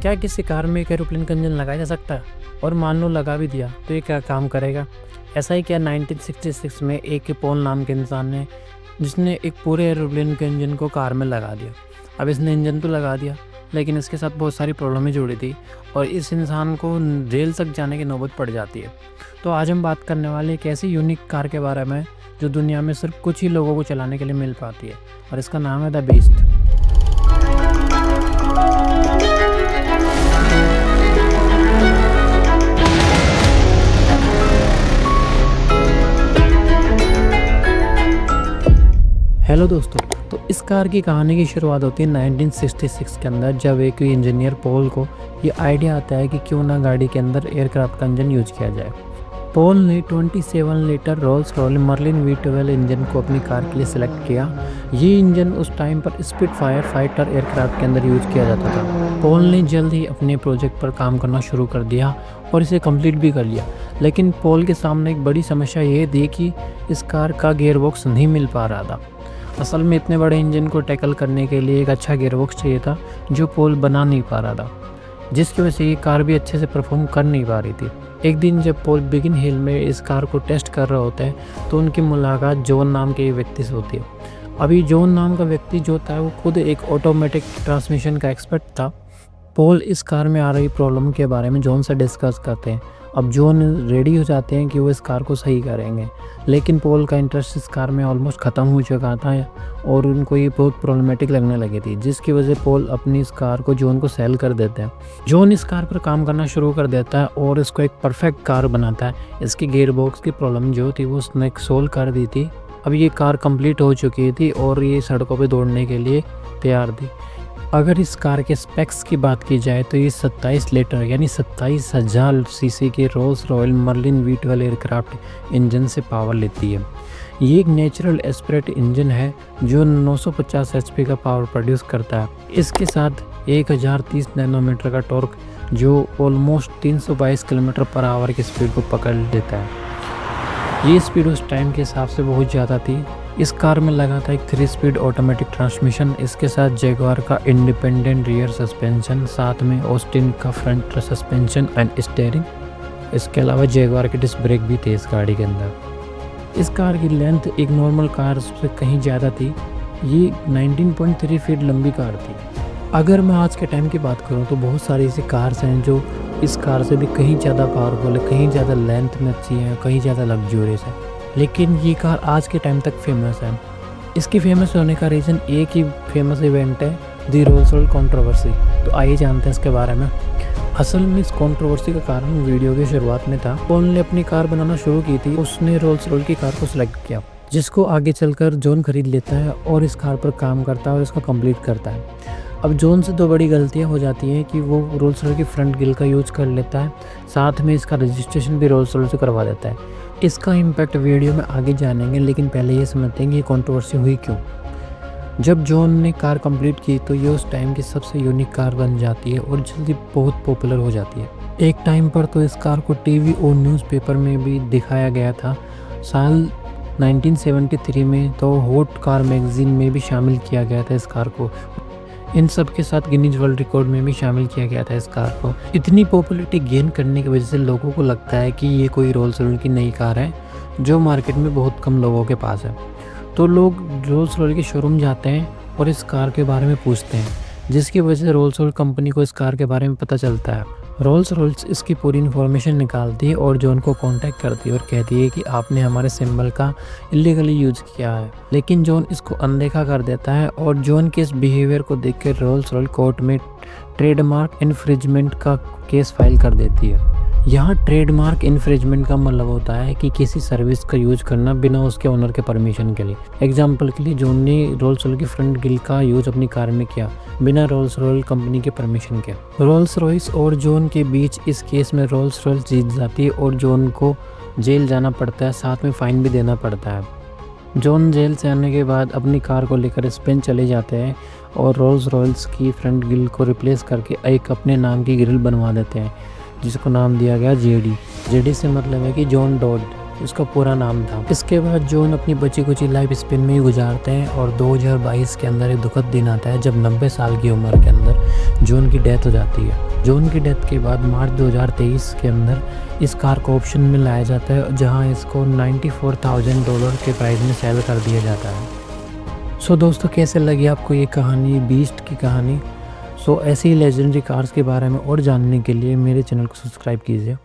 क्या किसी कार में एक एरोप्लेन का इंजन लगाया जा सकता है? और मान लो लगा भी दिया तो ये क्या काम करेगा? ऐसा ही क्या 1966 में एक पॉल नाम के इंसान ने, जिसने एक पूरे एरोप्लेन के इंजन को कार में लगा दिया। अब इसने इंजन तो लगा दिया, लेकिन इसके साथ बहुत सारी प्रॉब्लमें जुड़ी थी और इस इंसान को जेल तक जाने की नौबत पड़ जाती है। तो आज हम बात करने वाले एक ऐसी यूनिक कार के बारे में जो दुनिया में सिर्फ कुछ ही लोगों को चलाने के लिए मिल पाती है, और इसका नाम है द बीस्ट। हेलो दोस्तों, तो इस कार की कहानी की शुरुआत होती है 1966 के अंदर, जब एक इंजीनियर पॉल को ये आइडिया आता है कि क्यों ना गाड़ी के अंदर एयरक्राफ्ट का इंजन यूज किया जाए। पॉल ने 27 litre Rolls Royce Merlin V12 engine को अपनी कार के लिए सिलेक्ट किया। ये इंजन उस टाइम पर स्पिटफायर फाइटर एयरक्राफ्ट के अंदर यूज किया जाता था। पॉल ने जल्द ही अपने प्रोजेक्ट पर काम करना शुरू कर दिया और इसे कंप्लीट भी कर लिया, लेकिन पॉल के सामने एक बड़ी समस्या ये थी कि इस कार का गियरबॉक्स नहीं मिल पा रहा था। असल में इतने बड़े इंजन को टैकल करने के लिए एक अच्छा गियरबॉक्स चाहिए था, जो पॉल बना नहीं पा रहा था, जिसकी वजह से ये कार भी अच्छे से परफॉर्म कर नहीं पा रही थी। एक दिन जब पॉल बिगिन हिल में इस कार को टेस्ट कर रहे होते हैं तो उनकी मुलाकात जॉन नाम के व्यक्ति से होती है। अभी जॉन नाम का व्यक्ति जो था वो खुद एक ऑटोमेटिक ट्रांसमिशन का एक्सपर्ट था। पॉल इस कार में आ रही प्रॉब्लम के बारे में जॉन से डिस्कस करते हैं। अब जॉन रेडी हो जाते हैं कि वो इस कार को सही करेंगे, लेकिन पॉल का इंटरेस्ट इस कार में ऑलमोस्ट ख़त्म हो चुका था और उनको ये बहुत प्रॉब्लमेटिक लगने लगी थी, जिसकी वजह से पॉल अपनी इस कार को जॉन को सेल कर देते हैं। जॉन इस कार पर काम करना शुरू कर देता है और इसको एक परफेक्ट कार बनाता है। इसकी गियर बॉक्स की प्रॉब्लम जो थी वो उसने सोल्व कर दी थी। अब ये कार कंप्लीट हो चुकी थी और ये सड़कों पर दौड़ने के लिए तैयार थी। अगर इस कार के स्पेक्स की बात की जाए तो ये 27 लीटर यानी 27,000 सीसी के Rolls Royce Merlin V12 aircraft engine से पावर लेती है। ये एक नेचुरल एस्पिरेट इंजन है जो 950 HP का पावर प्रोड्यूस करता है। इसके साथ 1030 नैनोमीटर का टॉर्क जो ऑलमोस्ट 322 किलोमीटर पर आवर की स्पीड को पकड़ लेता है। ये स्पीड उस टाइम के हिसाब से बहुत ज़्यादा थी। इस कार में लगा था एक 3 स्पीड ऑटोमेटिक ट्रांसमिशन, इसके साथ जैगुआर का इंडिपेंडेंट रियर सस्पेंशन, साथ में ऑस्टिन का फ्रंट सस्पेंशन एंड स्टीयरिंग। इसके अलावा जैगुआर के डिस्क ब्रेक भी थे इस गाड़ी के अंदर। इस कार की लेंथ एक नॉर्मल कार से कहीं ज़्यादा थी। ये 19.3 फीट लंबी कार थी। अगर मैं आज के टाइम की बात करूँ तो बहुत सारी ऐसी कार्स हैं जो इस कार से भी कहीं ज़्यादा पावरफुल है, कहीं ज़्यादा लेंथ में अच्छी है, कहीं ज़्यादा लग्जूरियस है, लेकिन ये कार आज के टाइम तक फेमस है। इसकी फेमस होने का रीज़न एक ही फेमस इवेंट है, दी रोल्स रॉयस कंट्रोवर्सी। तो आइए जानते हैं इसके बारे में। असल में इस कंट्रोवर्सी का कारण वीडियो की शुरुआत में था। पॉल ने अपनी कार बनाना शुरू की थी, उसने रोल्स रॉयस की कार को सिलेक्ट किया, जिसको आगे चलकर जॉन खरीद लेता है और इस कार पर काम करता है और इसको कंप्लीट करता है। अब जॉन से 2 बड़ी गलतियां हो जाती हैं कि वो रोल्स रॉयस की फ्रंट ग्रिल का यूज़ कर लेता है, साथ में इसका रजिस्ट्रेशन भी रोल्स रॉयस से करवा देता है। इसका इम्पैक्ट वीडियो में आगे जानेंगे, लेकिन पहले ये समझते हैं कि ये कंट्रोवर्सी हुई क्यों। जब जॉन ने कार कंप्लीट की तो ये उस टाइम की सबसे यूनिक कार बन जाती है और जल्दी बहुत पॉपुलर हो जाती है। एक टाइम पर तो इस कार को टीवी और न्यूज़पेपर में भी दिखाया गया था। साल 1973 में तो हॉट कार मैगजीन में भी शामिल किया गया था इस कार को। इन सब के साथ गिनीज वर्ल्ड रिकॉर्ड में भी शामिल किया गया था इस कार को। इतनी पॉपुलैरिटी गेन करने की वजह से लोगों को लगता है कि ये कोई रोल्स रॉयस की नई कार है जो मार्केट में बहुत कम लोगों के पास है। तो लोग रोल्स रॉयस के शोरूम जाते हैं और इस कार के बारे में पूछते हैं, जिसकी वजह से रोल्स रॉयस कंपनी को इस कार के बारे में पता चलता है। रोल्स रॉयस इसकी पूरी इन्फॉर्मेशन निकालती है और जॉन को कांटेक्ट करती है और कहती है कि आपने हमारे सिंबल का इलीगली यूज़ किया है, लेकिन जॉन इसको अनदेखा कर देता है और जॉन के इस बिहेवियर को देखकर रोल्स रॉयस कोर्ट में ट्रेडमार्क इन्फ्रिंजमेंट का केस फाइल कर देती है। यहाँ ट्रेडमार्क इन्फ्रिंजमेंट का मतलब होता है कि किसी सर्विस का यूज करना बिना उसके ओनर के परमिशन के लिए। एग्जाम्पल के लिए जॉन ने रोल्स रॉयस की फ्रंट ग्रिल का यूज अपनी कार में किया बिना रोल्स रॉयस कंपनी के परमिशन के। रोल्स रॉयस और जॉन के बीच इस केस में रोल्स रॉयस जीत जाती है और जॉन को जेल जाना पड़ता है, साथ में फ़ाइन भी देना पड़ता है। जॉन जेल से आने के बाद अपनी कार को लेकर स्पेन चले जाते हैं और रोल्स रॉयस की फ्रंट ग्रिल को रिप्लेस करके एक अपने नाम की ग्रिल बनवा देते हैं, जिसको नाम दिया गया जेडी। जेडी से मतलब है कि जॉन डॉड। उसका पूरा नाम था। इसके बाद जॉन अपनी बची कुची लाइफ स्पेन में ही गुजारते हैं और 2022 के अंदर एक दुखद दिन आता है जब 90 साल की उम्र के अंदर जॉन की डेथ हो जाती है। जॉन की डेथ के बाद मार्च 2023 के अंदर इस कार को ऑप्शन में लाया जाता है, जहां इसको $94,000 के प्राइस में सेल कर दिया जाता है। सो दोस्तों, कैसे लगी आपको ये कहानी, बीस्ट की कहानी? सो ऐसी ही लेजेंडरी कार्स के बारे में और जानने के लिए मेरे चैनल को सब्सक्राइब कीजिए।